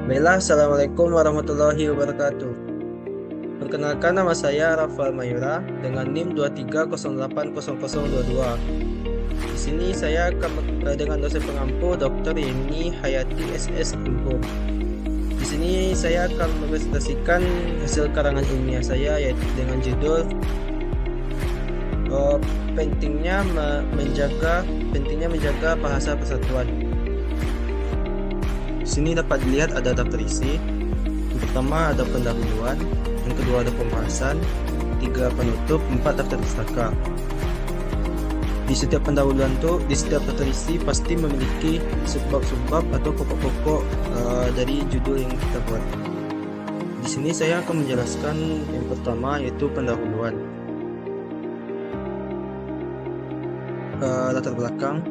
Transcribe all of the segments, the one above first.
Baiklah, Assalamualaikum warahmatullahi wabarakatuh. Perkenalkan, nama saya Rafael Mayura dengan NIM 23080022. Di sini saya akan dengan dosen pengampu Dr. Yeni Hayati SS Impo. Di sini saya akan mempresentasikan hasil karangan ilmiah saya, yaitu dengan judul pentingnya menjaga bahasa persatuan. Di sini dapat dilihat ada daftar isi. Yang pertama ada pendahuluan, yang kedua ada pembahasan, 3 penutup, 4 daftar pustaka. Di setiap pendahuluan di setiap daftar isi pasti memiliki subbab-subbab atau pokok-pokok dari judul yang kita buat. Di sini saya akan menjelaskan yang pertama, yaitu pendahuluan. Latar belakang.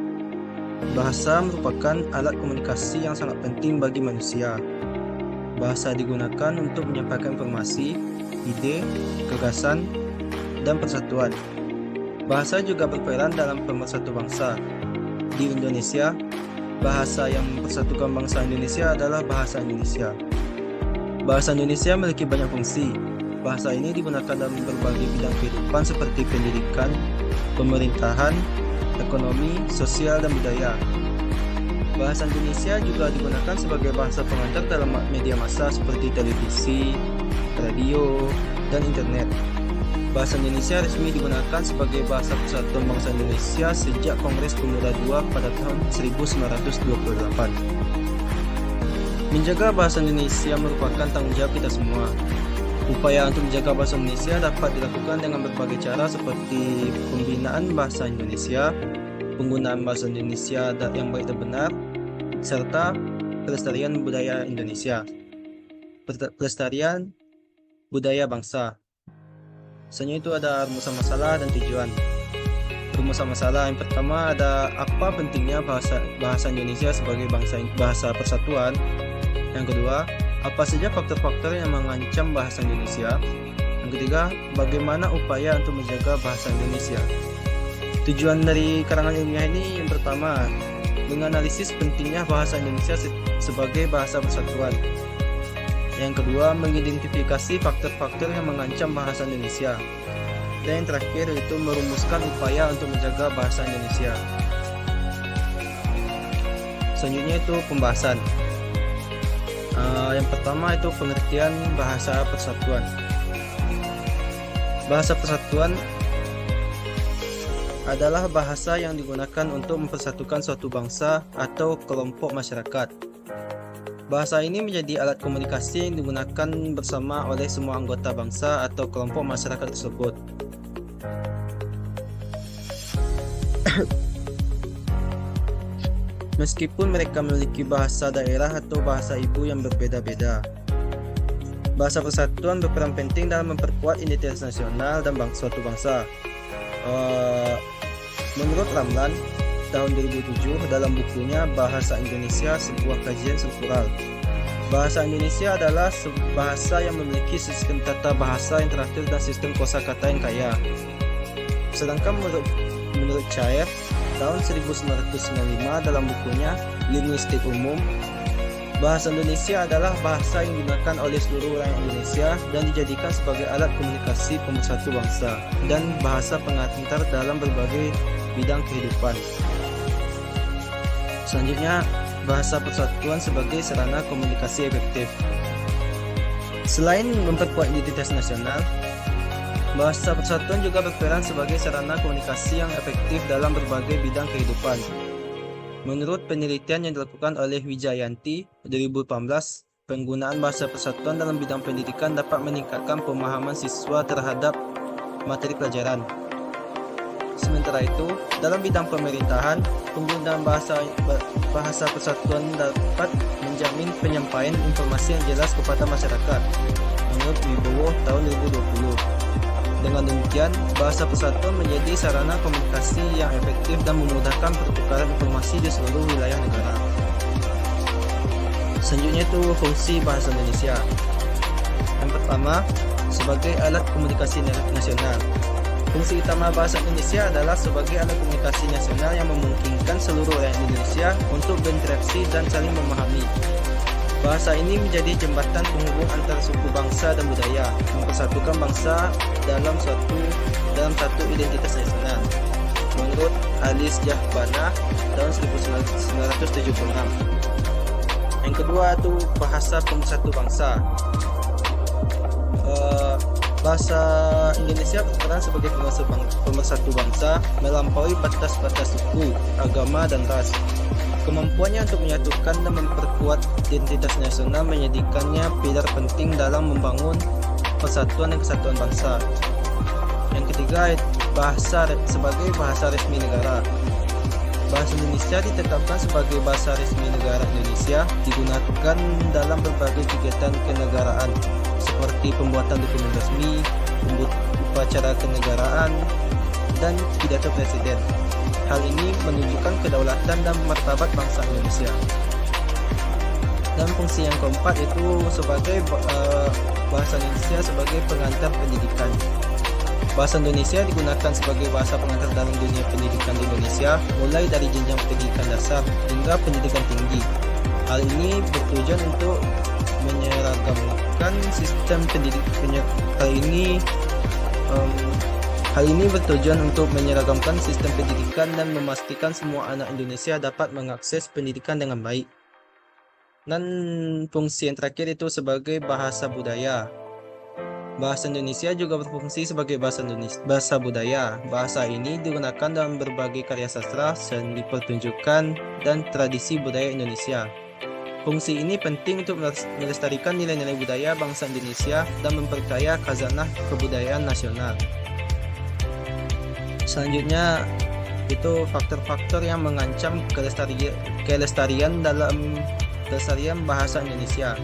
Bahasa merupakan alat komunikasi yang sangat penting bagi manusia. Bahasa digunakan untuk menyampaikan informasi, ide, gagasan, dan persatuan. Bahasa juga berperan dalam pemersatu bangsa. Di Indonesia, bahasa yang mempersatukan bangsa Indonesia adalah bahasa Indonesia. Bahasa Indonesia memiliki banyak fungsi. Bahasa ini digunakan dalam berbagai bidang kehidupan seperti pendidikan, pemerintahan, ekonomi, sosial, dan budaya. Bahasa Indonesia juga digunakan sebagai bahasa pengantar dalam media massa seperti televisi, radio, dan internet. Bahasa Indonesia resmi digunakan sebagai bahasa persatuan bangsa Indonesia sejak Kongres Pemuda II pada tahun 1928. Menjaga bahasa Indonesia merupakan tanggung jawab kita semua. Upaya untuk menjaga bahasa Indonesia dapat dilakukan dengan berbagai cara seperti pembinaan bahasa Indonesia, penggunaan bahasa Indonesia yang baik dan benar, serta pelestarian budaya Indonesia. Pelestarian budaya bangsa. Selanjutnya itu ada rumusan masalah dan tujuan. Rumusan masalah yang pertama ada apa pentingnya bahasa Indonesia sebagai bahasa persatuan. Yang kedua, apa saja faktor-faktor yang mengancam bahasa Indonesia? Yang ketiga, bagaimana upaya untuk menjaga bahasa Indonesia? Tujuan dari karangan ilmiah ini yang pertama, menganalisis pentingnya bahasa Indonesia sebagai bahasa persatuan. Yang kedua, mengidentifikasi faktor-faktor yang mengancam bahasa Indonesia. Dan yang terakhir yaitu merumuskan upaya untuk menjaga bahasa Indonesia. Selanjutnya itu pembahasan. Yang pertama itu pengertian bahasa persatuan. Bahasa persatuan adalah bahasa yang digunakan untuk mempersatukan suatu bangsa atau kelompok masyarakat. Bahasa ini menjadi alat komunikasi yang digunakan bersama oleh semua anggota bangsa atau kelompok masyarakat tersebut. Meskipun mereka memiliki bahasa daerah atau bahasa ibu yang berbeda-beda. Bahasa persatuan berperan penting dalam memperkuat identitas nasional dan suatu bangsa. Menurut Ramlan, tahun 2007 dalam bukunya Bahasa Indonesia, Sebuah Kajian Struktural, bahasa Indonesia adalah bahasa yang memiliki sistem tata bahasa yang teratur dan sistem kosakata yang kaya. Sedangkan menurut Cair, tahun 1995 dalam bukunya Linguistik Umum, bahasa Indonesia adalah bahasa yang digunakan oleh seluruh rakyat Indonesia dan dijadikan sebagai alat komunikasi pemersatu bangsa dan bahasa pengantar dalam berbagai bidang kehidupan. Selanjutnya, bahasa persatuan sebagai sarana komunikasi efektif. Selain memperkuat identitas nasional, bahasa persatuan juga berperan sebagai sarana komunikasi yang efektif dalam berbagai bidang kehidupan. Menurut penelitian yang dilakukan oleh Wijayanti 2018, penggunaan bahasa persatuan dalam bidang pendidikan dapat meningkatkan pemahaman siswa terhadap materi pelajaran. Sementara itu, dalam bidang pemerintahan, penggunaan bahasa persatuan dapat menjamin penyampaian informasi yang jelas kepada masyarakat. Menurut Wibowo tahun 2020. Dengan demikian, bahasa persatuan menjadi sarana komunikasi yang efektif dan memudahkan pertukaran informasi di seluruh wilayah negara. Selanjutnya itu fungsi bahasa Indonesia. Yang pertama, sebagai alat komunikasi nasional. Fungsi utama bahasa Indonesia adalah sebagai alat komunikasi nasional yang memungkinkan seluruh rakyat Indonesia untuk berinteraksi dan saling memahami. Bahasa ini menjadi jembatan penghubung antara suku bangsa dan budaya, mempersatukan bangsa dalam satu identitas nasional. Menurut Alice Jahbana tahun 1976. Yang kedua itu bahasa pemersatu bangsa. Bahasa Indonesia berperan sebagai pemersatu bangsa melampaui batas-batas suku, agama, dan ras. Kemampuannya untuk menyatukan dan memperkuat identitas nasional menjadikannya pilar penting dalam membangun persatuan dan kesatuan bangsa. Yang ketiga, bahasa sebagai bahasa resmi negara. Bahasa Indonesia ditetapkan sebagai bahasa resmi negara Indonesia, digunakan dalam berbagai kegiatan kenegaraan seperti pembuatan dokumen resmi, upacara kenegaraan, dan pidato presiden. Hal ini menunjukkan kedaulatan dan martabat bangsa Indonesia. Dan fungsi yang keempat itu sebagai bahasa Indonesia sebagai pengantar pendidikan. Bahasa Indonesia digunakan sebagai bahasa pengantar dalam dunia pendidikan di Indonesia, mulai dari jenjang pendidikan dasar hingga pendidikan tinggi. Hal ini bertujuan untuk menyeragamkan sistem pendidikan. Hal ini bertujuan untuk menyeragamkan sistem pendidikan dan memastikan semua anak Indonesia dapat mengakses pendidikan dengan baik. Dan fungsi yang terakhir itu sebagai bahasa budaya. Bahasa Indonesia juga berfungsi sebagai bahasa budaya. Bahasa ini digunakan dalam berbagai karya sastra, seni pertunjukan, dan tradisi budaya Indonesia. Fungsi ini penting untuk melestarikan nilai-nilai budaya bangsa Indonesia dan memperkaya khazanah kebudayaan nasional. Selanjutnya itu faktor-faktor yang mengancam kelestarian dalam pelestarian bahasa Indonesia.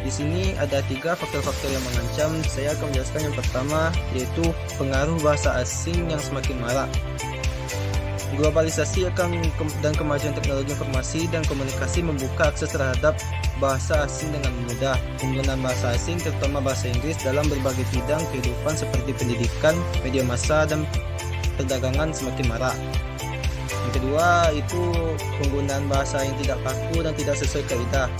Di sini ada 3 faktor-faktor yang mengancam. Saya akan menjelaskan yang pertama, yaitu pengaruh bahasa asing yang semakin marak. Globalisasi dan kemajuan teknologi informasi dan komunikasi membuka akses terhadap bahasa asing dengan mudah. Penggunaan bahasa asing, terutama bahasa Inggris, dalam berbagai bidang kehidupan seperti pendidikan, media massa, dan perdagangan semakin marak. Yang kedua itu penggunaan bahasa yang tidak kaku dan tidak sesuai kaidah,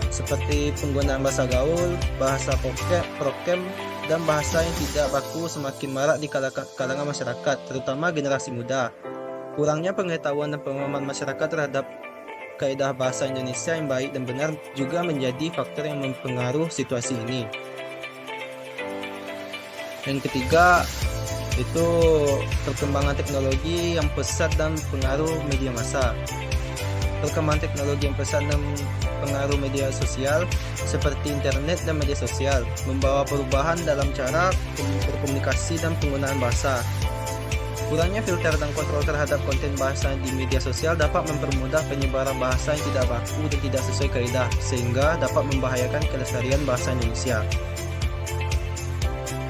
seperti penggunaan bahasa gaul, bahasa prokem, dan bahasa yang tidak baku semakin marak di kalangan masyarakat, terutama generasi muda. Kurangnya pengetahuan dan pemahaman masyarakat terhadap kaidah bahasa Indonesia yang baik dan benar juga menjadi faktor yang mempengaruhi situasi ini. Yang ketiga itu perkembangan teknologi yang pesat dan pengaruh media massa. Perkembangan teknologi yang pesat dan pengaruh media sosial seperti internet dan media sosial membawa perubahan dalam cara berkomunikasi dan penggunaan bahasa. Kurangnya filter dan kontrol terhadap konten bahasa di media sosial dapat mempermudah penyebaran bahasa yang tidak baku dan tidak sesuai kaidah, sehingga dapat membahayakan kelestarian bahasa Indonesia.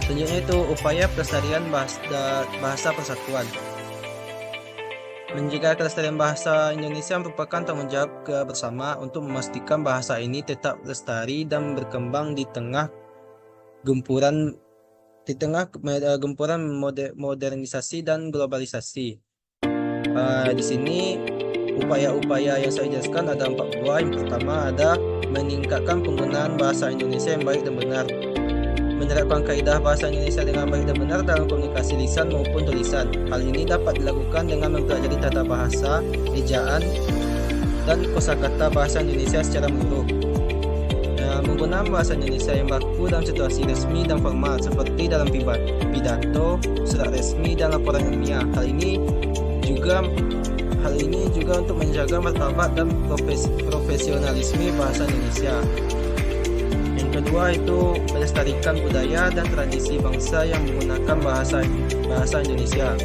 Selanjutnya itu upaya pelestarian bahasa persatuan. Menjaga kelestarian bahasa Indonesia merupakan tanggung jawab bersama untuk memastikan bahasa ini tetap lestari dan berkembang di tengah gempuran modernisasi dan globalisasi. Di sini upaya-upaya yang saya jelaskan ada 4 buah. Yang pertama ada meningkatkan penggunaan bahasa Indonesia yang baik dan benar. Menerapkan kaidah bahasa Indonesia dengan baik dan benar dalam komunikasi lisan maupun tulisan. Hal ini dapat dilakukan dengan mempelajari tata bahasa, ejaan, dan kosakata bahasa Indonesia secara menyeluruh. Menggunakan bahasa Indonesia yang baku dalam situasi resmi dan formal seperti dalam pidato, surat resmi, dan laporan ilmiah. Hal ini juga untuk menjaga martabat dan profesionalisme bahasa Indonesia. Yang kedua itu melestarikan budaya dan tradisi bangsa yang menggunakan bahasa Indonesia.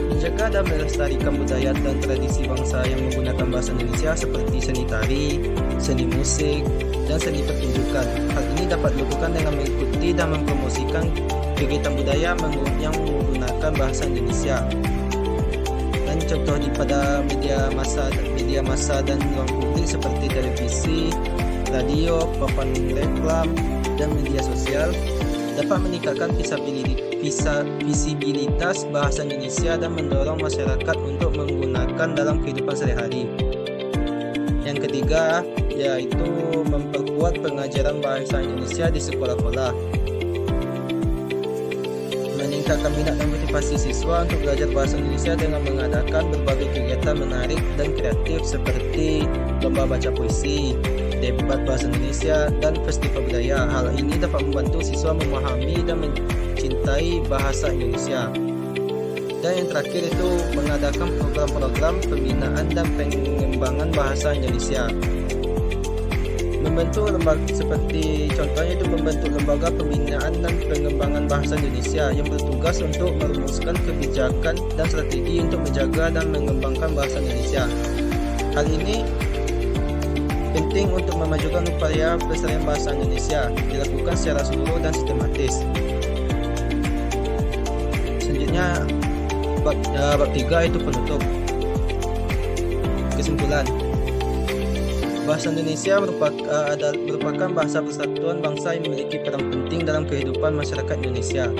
Menjaga dan melestarikan budaya dan tradisi bangsa yang menggunakan bahasa Indonesia seperti seni tari, seni musik, dan seni pertunjukan. Hal ini dapat dilakukan dengan mengikuti dan mempromosikan kegiatan budaya yang menggunakan bahasa Indonesia. Dan contoh pada media massa dan ruang publik seperti televisi, radio, papan reklam, dan media sosial dapat meningkatkan visibilitas bahasa Indonesia dan mendorong masyarakat untuk menggunakan dalam kehidupan sehari-hari. Yang Yang ketiga yaitu memperkuat pengajaran bahasa Indonesia di sekolah-sekolah. Meningkatkan minat dan motivasi siswa untuk belajar bahasa Indonesia dengan mengadakan berbagai kegiatan menarik dan kreatif seperti lomba baca puisi, debat bahasa Indonesia, dan festival budaya. Hal ini dapat membantu siswa memahami dan mencintai bahasa Indonesia. Dan yang terakhir itu mengadakan program-program pembinaan dan pengembangan bahasa Indonesia. Membentuk lembaga seperti contohnya itu membentuk lembaga pembinaan dan pengembangan bahasa Indonesia yang bertugas untuk merumuskan kebijakan dan strategi untuk menjaga dan mengembangkan bahasa Indonesia. Hal ini penting untuk memajukan upaya pelestarian bahasa Indonesia dilakukan secara seluruh dan sistematis. Selanjutnya bab 3 itu penutup. Kesimpulan. Bahasa Indonesia merupakan bahasa persatuan bangsa yang memiliki peran penting dalam kehidupan masyarakat Indonesia.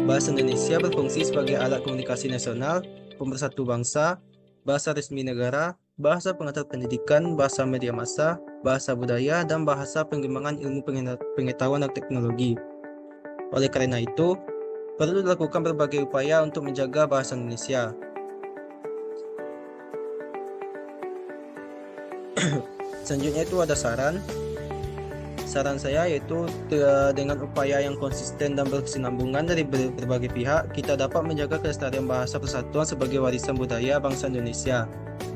Bahasa Indonesia berfungsi sebagai alat komunikasi nasional, pemersatu bangsa, bahasa resmi negara, bahasa pengantar pendidikan, bahasa media massa, bahasa budaya, dan bahasa pengembangan ilmu pengetahuan dan teknologi. Oleh karena itu, perlu dilakukan berbagai upaya untuk menjaga bahasa Indonesia. Selanjutnya itu ada saran. Saran saya yaitu dengan upaya yang konsisten dan berkesinambungan dari berbagai pihak, kita dapat menjaga kelestarian bahasa persatuan sebagai warisan budaya bangsa Indonesia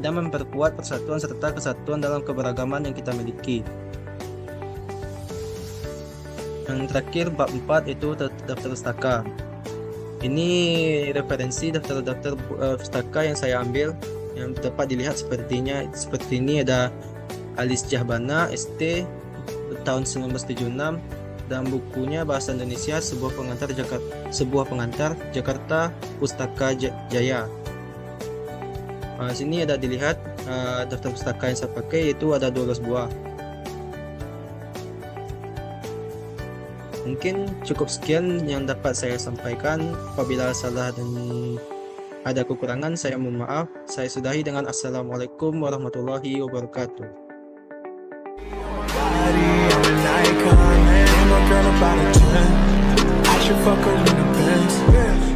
dan memperkuat persatuan serta kesatuan dalam keberagaman yang kita miliki. Yang terakhir bab 4 itu daftar pustaka. Ini referensi daftar-daftar pustaka yang saya ambil, yang dapat dilihat seperti ini ada Alis Jahbana ST tahun 1976 dan bukunya Bahasa Indonesia sebuah pengantar Jakarta Pustaka Jaya. Sini ada dilihat daftar pustaka yang saya pakai, yaitu ada 12 buah. Mungkin cukup sekian yang dapat saya sampaikan. Apabila salah dan ada kekurangan, saya mohon maaf. Saya sudahi dengan Assalamualaikum warahmatullahi wabarakatuh. I should fuck her in the best.